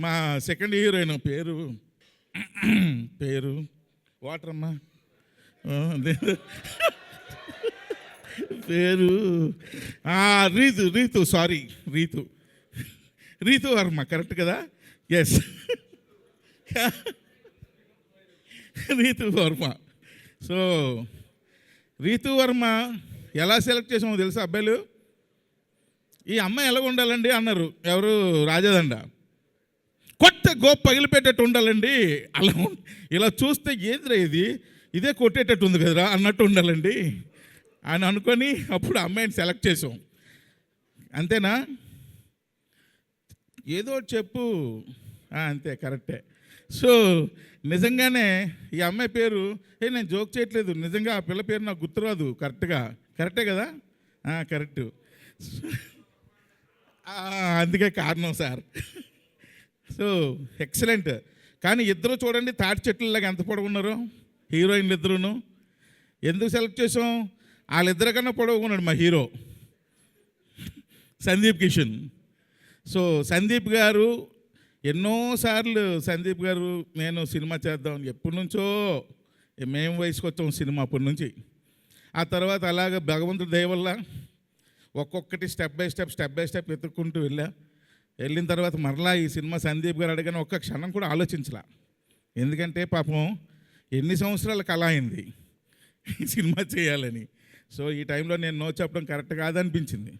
మా second heroine పేరు పేరు వాటర్ అమ్మా పేరు రీతు రీతు సారీ రీతు రీతు వర్మ కరెక్ట్ కదా? ఎస్ రీతు వర్మ. సో రీతు వర్మ ఎలా సెలెక్ట్ చేసామో తెలుసా అబ్బాయిలు? ఈ అమ్మాయి ఎలా ఉండాలండి అన్నారు ఎవరు? రాజదండ. కొత్త గోప్ పగిలిపెట్టేట్టు ఉండాలండి. అలా ఇలా చూస్తే ఏంద్రా ఇదే కొట్టేటట్టు ఉంది కదరా అన్నట్టు ఉండాలండి అని అనుకొని అప్పుడు అమ్మాయిని సెలెక్ట్ చేసాం. అంతేనా? ఏదో చెప్పు. అంతే, కరెక్టే. సో నిజంగానే ఈ అమ్మాయి పేరు నేను జోక్ చేయట్లేదు, నిజంగా ఆ పిల్ల పేరు నాకు గుర్తురాదు కరెక్టే కదా? కరెక్ట్. అందుకే కారణం సార్. So excellent. కానీ ఇద్దరు చూడండి తాటి చెట్లలాగా ఎంత పొడవున్నారు హీరోయిన్లు ఇద్దరును. ఎందుకు సెలెక్ట్ చేసాం? వాళ్ళిద్దరికన్నా పొడవుకున్నాడు మా హీరో సందీప్ కిషన్. సో సందీప్ గారు ఎన్నోసార్లు సందీప్ గారు నేను సినిమా చేద్దాం ఎప్పటి నుంచో మేము వయసుకు వచ్చాం సినిమా అప్పటి నుంచి. ఆ తర్వాత అలాగ భగవంతుడి దయ వల్ల ఒక్కొక్కటి స్టెప్ బై స్టెప్ వెతుక్కుంటూ వెళ్ళిన తర్వాత మరలా ఈ సినిమా సందీప్ గారు అడిగిన ఒక్క క్షణం కూడా ఆలోచించలా. ఎందుకంటే పాపం ఎన్ని సంవత్సరాల కళ అయింది ఈ సినిమా చేయాలని. సో ఈ టైంలో నేను నో చెప్పడం కరెక్ట్ కాదనిపించింది.